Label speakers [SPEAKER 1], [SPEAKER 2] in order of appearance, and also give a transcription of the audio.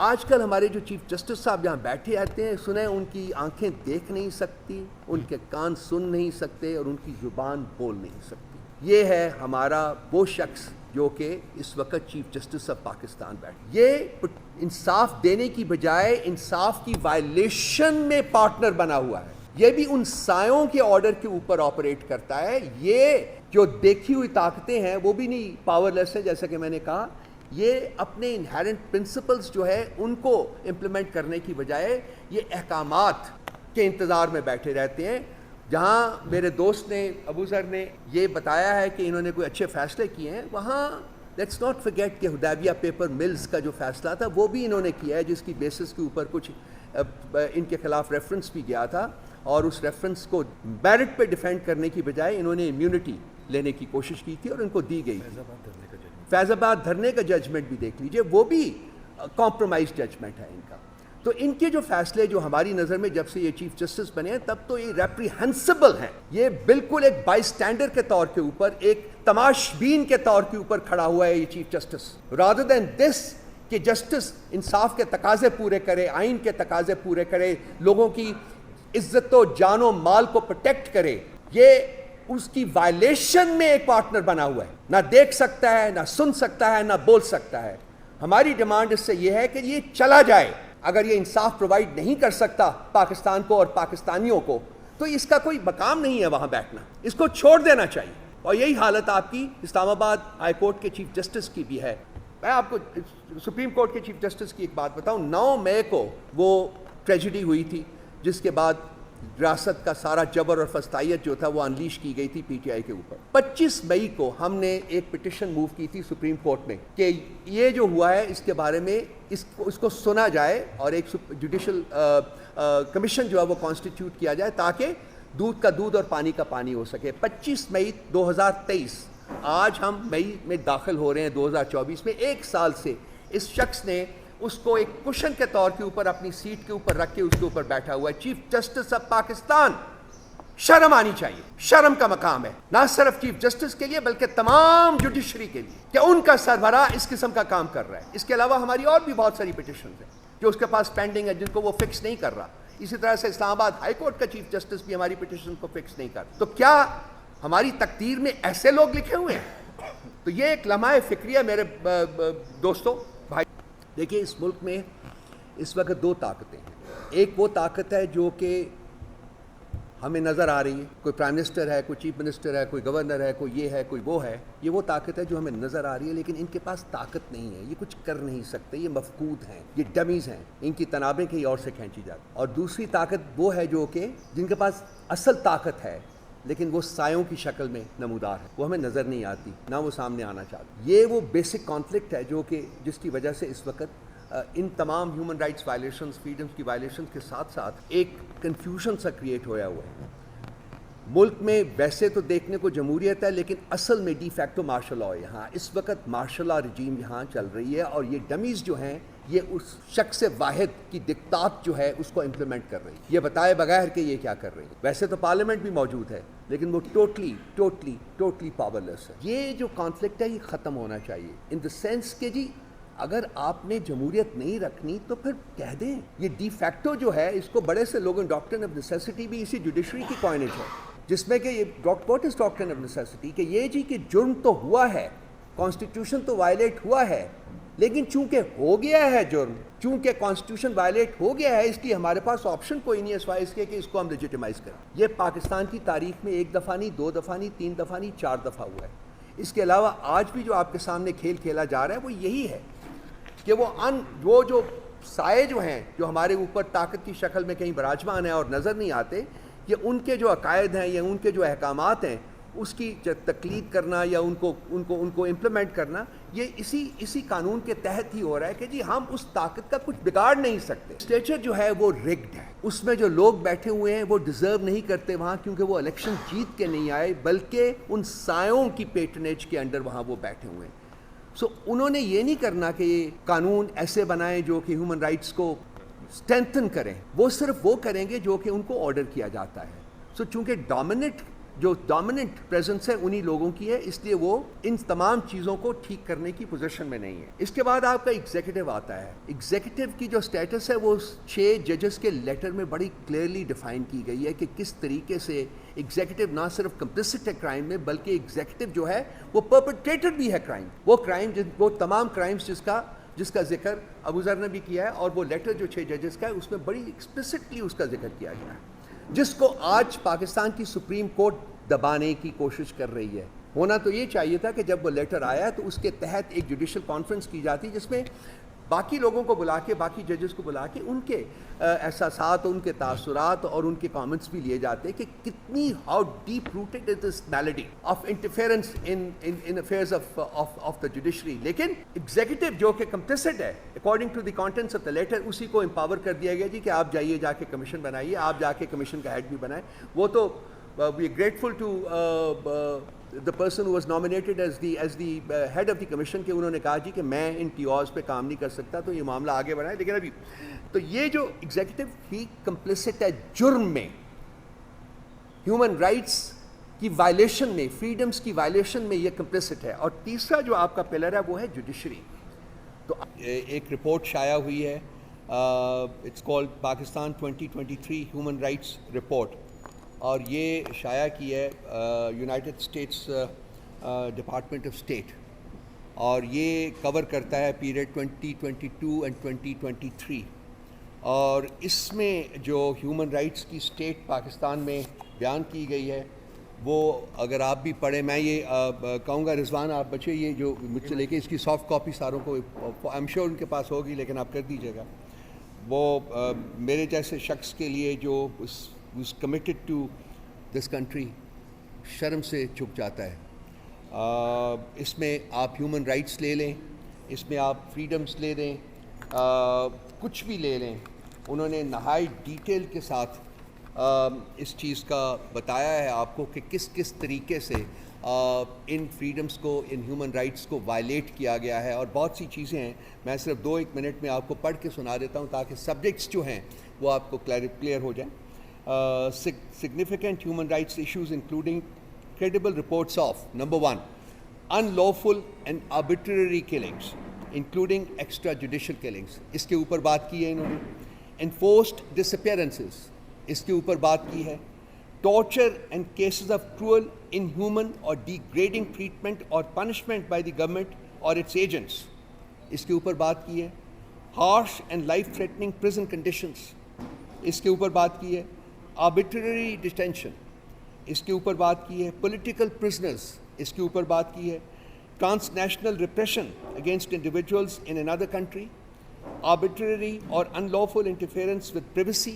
[SPEAKER 1] آج کل ہمارے جو چیف جسٹس صاحب یہاں بیٹھے آتے ہیں، سنیں ان کی آنکھیں دیکھ نہیں سکتی، ان کے کان سن نہیں سکتے اور ان کی زبان بول نہیں سکتی. یہ ہے ہمارا وہ شخص جو کہ اس وقت چیف جسٹس آف پاکستان بیٹھے. یہ انصاف دینے کی بجائے انصاف کی وائلیشن میں پارٹنر بنا ہوا ہے. یہ بھی ان سایوں کے آرڈر کے اوپر آپریٹ کرتا ہے. یہ جو دیکھی ہوئی طاقتیں ہیں وہ بھی نہیں پاور لیس ہیں، جیسا کہ میں نے کہا. یہ اپنے انہیرنٹ پرنسپلز جو ہے ان کو امپلیمنٹ کرنے کی بجائے یہ احکامات کے انتظار میں بیٹھے رہتے ہیں. جہاں میرے دوست نے ابو ذر نے یہ بتایا ہے کہ انہوں نے کوئی اچھے فیصلے کیے ہیں، وہاں لیٹس ناٹ فرگیٹ کہ حدیبیہ پیپر ملز کا جو فیصلہ تھا وہ بھی انہوں نے کیا ہے، جس کی بیسس کے اوپر کچھ ان کے خلاف ریفرنس بھی گیا تھا، اور اس ریفرنس کو میرٹ پہ ڈیفینڈ کرنے کی بجائے انہوں نے امیونٹی لینے کی کوشش کی تھی اور ان کو دی گئی. فیض آباد دھرنے کا ججمنٹ بھی دیکھ لیجئے، وہ بھی کمپرومائز ججمنٹ ہے ان کا. تو ان کے جو فیصلے جو ہماری نظر میں جب سے یہ چیف جسٹس بنے ہیں تب تو یہ ریپریہنسبل ہیں. یہ بالکل ایک بائی سٹینڈر کے طور کے اوپر، ایک تماش بین کے طور کے اوپر کھڑا ہوا ہے یہ چیف جسٹس، رادر دین دس کہ جسٹس انصاف کے تقاضے پورے کرے، آئین کے تقاضے پورے کرے، لوگوں کی عزت و جان و مال کو پروٹیکٹ کرے. یہ اس کی وائلیشن میں ایک پارٹنر بنا ہوا ہے. نہ دیکھ سکتا ہے، نہ سن سکتا ہے، نہ بول سکتا ہے. ہماری ڈیمانڈ اس سے یہ ہے کہ یہ چلا جائے. اگر یہ انصاف پرووائڈ نہیں کر سکتا پاکستان کو اور پاکستانیوں کو تو اس کا کوئی مقام نہیں ہے وہاں بیٹھنا، اس کو چھوڑ دینا چاہیے. اور یہی حالت آپ کی اسلام آباد ہائی کورٹ کے چیف جسٹس کی بھی ہے. میں آپ کو سپریم کورٹ کے چیف جسٹس کی ایک بات بتاؤں. 9 مئی کو وہ ٹریجڈی ہوئی تھی جس کے بعد ریاست کا سارا جبر اور فسطائیت جو تھا وہ انلیش کی گئی تھی پی ٹی آئی کے اوپر. 25 مئی کو ہم نے ایک پٹیشن موو کی تھی سپریم کورٹ میں کہ یہ جو ہوا ہے اس کے بارے میں اس کو سنا جائے اور ایک جوڈیشل کمیشن جو ہے وہ کانسٹیٹیوٹ کیا جائے تاکہ دودھ کا دودھ اور پانی کا پانی ہو سکے. 25 مئی 2023، آج ہم مئی میں داخل ہو رہے ہیں 2024 میں. 1 سال سے اس شخص نے اس کو ایک کشن کے طور کے اوپر اپنی سیٹ کے اوپر رکھ کے اس کے اوپر بیٹھا ہوا ہے. چیف جسٹس آف پاکستان، شرم آنی چاہیے. شرم کا مقام ہے نہ صرف چیف جسٹس کے لیے بلکہ تمام جوڈیشری کے لیے کہ ان کا سربراہ اس قسم کا کام کر رہا ہے. اس کے علاوہ ہماری اور بھی بہت ساری پٹیشنز ہیں جو اس کے پاس پینڈنگ ہے جن کو وہ فکس نہیں کر رہا. اسی طرح سے اسلام آباد ہائی کورٹ کا چیف جسٹس بھی ہماری پٹیشن کو فکس نہیں کر. تو کیا ہماری تقدیر میں ایسے لوگ لکھے ہوئے ہیں؟ تو یہ ایک لمحہ فکریہ میرے دوستوں بھائی. دیکھیے اس ملک میں اس وقت 2 طاقتیں ہیں. ایک وہ طاقت ہے جو کہ ہمیں نظر آ رہی ہے، کوئی پرائم منسٹر ہے، کوئی چیف منسٹر ہے، کوئی گورنر ہے، کوئی یہ ہے، کوئی وہ ہے. یہ وہ طاقت ہے جو ہمیں نظر آ رہی ہے لیکن ان کے پاس طاقت نہیں ہے، یہ کچھ کر نہیں سکتے، یہ مفقود ہیں، یہ ڈمیز ہیں، ان کی تنابیں کہیں اور سے کھینچی جاتی. اور دوسری طاقت وہ ہے جو کہ جن کے پاس اصل طاقت ہے لیکن وہ سایوں کی شکل میں نمودار ہے، وہ ہمیں نظر نہیں آتی، نہ وہ سامنے آنا چاہتی. یہ وہ بیسک کانفلکٹ ہے جو کہ جس کی وجہ سے اس وقت ان تمام ہیومن رائٹس وائلیشنز، فریڈمز کی وائلیشنز کے ساتھ ساتھ ایک کنفیوژن سا کریٹ ہوا ہے. ملک میں ویسے تو دیکھنے کو جمہوریت ہے لیکن اصل میں ڈی فیکٹو مارشل لا ہے. یہاں اس وقت مارشل لا رجیم یہاں چل رہی ہے اور یہ ڈمیز جو ہیں یہ اس شخص واحد کی دکتات جو ہے اس کو امپلیمنٹ کر رہی ہے، یہ بتائے بغیر کہ یہ کیا کر رہی ہے. ویسے تو پارلیمنٹ بھی موجود ہے لیکن وہ ٹوٹلی پاور لیس ہے. یہ جو کانفلکٹ ہے یہ ختم ہونا چاہیے ان دا سینس کہ جی اگر آپ نے جمہوریت نہیں رکھنی تو پھر کہہ دیں. یہ ڈی فیکٹو جو ہے اس کو بڑے سے لوگوں ڈاکٹرن آف نیسیسٹی بھی اسی جوڈیشری کی کوائنج ہے جس میں کہ یہ واٹ از ڈاکٹرن آف نیسیسٹی کہ یہ جی کہ جرم تو ہوا ہے، کانسٹیٹیوشن تو وائلیٹ ہوا ہے لیکن چونکہ ہو گیا ہے جرم، چونکہ کانسٹیٹیوشن وائلیٹ ہو گیا ہے اس لیے ہمارے پاس آپشن کوئی نہیں ہے سوائے اس کے کہ اس کو ہم لیجیٹیمائز کریں. یہ پاکستان کی تاریخ میں 1 دفعہ نہیں، 2 دفعہ نہیں، 3 دفعہ نہیں، 4 دفعہ ہوا ہے. اس کے علاوہ آج بھی جو آپ کے سامنے کھیل کھیلا جا رہا ہے وہ یہی ہے کہ وہ جو سائے جو ہیں جو ہمارے اوپر طاقت کی شکل میں کہیں براجمان ہیں اور نظر نہیں آتے، یہ ان کے جو عقائد ہیں یا ان کے جو احکامات ہیں اس کی تقلید کرنا یا ان کو امپلیمنٹ کرنا یہ اسی قانون کے تحت ہی ہو رہا ہے کہ جی ہم اس طاقت کا کچھ بگاڑ نہیں سکتے. اسٹیچر جو ہے وہ ریگڈ ہے، اس میں جو لوگ بیٹھے ہوئے ہیں وہ ڈیزرو نہیں کرتے وہاں کیونکہ وہ الیکشن جیت کے نہیں آئے بلکہ ان سایوں کی پیٹرنیج کے انڈر وہاں وہ بیٹھے ہوئے ہیں. انہوں نے یہ نہیں کرنا کہ یہ قانون ایسے بنائیں جو کہ ہیومن رائٹس کو اسٹرینتھن کریں، وہ صرف وہ کریں گے جو کہ ان کو آرڈر کیا جاتا ہے. چونکہ جو ڈومیننٹ پریزنس ہے انہی لوگوں کی ہے، اس لیے وہ ان تمام چیزوں کو ٹھیک کرنے کی پوزیشن میں نہیں ہے۔ اس کے بعد آپ کا ایگزیکٹو آتا ہے۔ ایگزیکٹو کی جو سٹیٹس ہے وہ 6 ججز کے لیٹر میں بڑی کلیئرلی ڈیفائن کی گئی ہے کہ کس طریقے سے ایگزیکٹو نہ صرف کمپلسٹ ہے کرائم میں، بلکہ ایگزیکٹو جو ہے وہ پرپیٹریٹر بھی ہے کرائم، وہ تمام کرائمز جس کا ذکر ابو ذر نے بھی کیا ہے، اور وہ لیٹر جو 6 ججز کا ہے اس میں بڑی ایکسپلسٹلی اس کا ذکر کیا گیا ہے، جس کو آج پاکستان کی سپریم کورٹ دبانے کی کوشش کر رہی ہے۔ ہونا تو یہ چاہیے تھا کہ جب وہ لیٹر آیا تو اس کے تحت ایک جوڈیشل کانفرنس کی جاتی جس میں باقی لوگوں کو بلا کے، باقی ججز کو بلا کے ان کے احساسات، ان کے تاثرات اور ان کے کامنٹس بھی لیے جاتے کہ کتنی how deep rooted is this malady of interference in affairs of the judiciary. لیکن ایگزیکٹو جو کہ کمپلسٹ ہے according to the contents of the letter, اسی کو امپاور کر دیا گیا جی کہ آپ جائیے جا کے کمیشن بنائیے، آپ جا کے کمیشن کا ہیڈ بھی بنائیں۔ وہ تو we are grateful to the person who was nominated as the head of the commission کہ انہوں نے کہا جی کہ میں ان ٹیوز پہ کام نہیں کر سکتا، تو یہ معاملہ آگے بڑھائے۔ لیکن ابھی تو یہ جو ایگزیکٹو بھی کمپلسٹ ہے جرم میں، ہیومن رائٹس کی وائلیشن میں، فریڈمز کی وائلیشن میں، یہ کمپلسٹ ہے۔ اور تیسرا جو آپ کا پلر ہے وہ ہے جوڈیشری۔ تو ایک رپورٹ شائع ہوئی ہے، it's called Pakistan 2023 human rights report, اور یہ شائع کی ہے United States Department of State, اور یہ کور کرتا ہے پیریڈ 2022 اینڈ 2023۔ اور اس میں جو ہیومن رائٹس کی اسٹیٹ پاکستان میں بیان کی گئی ہے وہ اگر آپ بھی پڑھیں، میں یہ کہوں گا رضوان آپ بچے یہ جو مجھ سے لے کے اس کی سافٹ کاپی ساروں کو آئی ایم شیور ان کے پاس ہوگی، لیکن آپ کر دیجیے گا۔ وہ میرے جیسے شخص کے لیے جو who's committed to this country شرم سے چک جاتا ہے۔ اس میں آپ ہیومن رائٹس لے لیں، اس میں آپ فریڈمز لے لیں، کچھ بھی لے لیں، انہوں نے نہایت ڈیٹیل کے ساتھ اس چیز کا بتایا ہے آپ کو کہ کس کس طریقے سے ان فریڈمز کو، ان ہیومن رائٹس کو وائلیٹ کیا گیا ہے، اور بہت سی چیزیں ہیں۔ میں صرف 2-1 منٹ میں آپ کو پڑھ کے سنا دیتا ہوں تاکہ سبجیکٹس جو ہیں وہ آپ کو کلیئر ہو جائیں۔ Significant human rights issues including credible reports of number 1 unlawful and arbitrary killings including extrajudicial killings، اس کے اوپر بات کی ہے انہوں نے۔ enforced disappearances، اس کے اوپر بات کی ہے۔ torture and cases of cruel, inhuman or degrading treatment or punishment by the government or its agents، اس کے اوپر بات کی ہے۔ harsh and life threatening prison conditions، اس کے اوپر بات کی ہے۔ arbitrary detention، اس کے اوپر بات کی ہے۔ political prisoners، اس کے اوپر بات کی ہے۔ transnational repression against individuals in another country، arbitrary or unlawful interference with privacy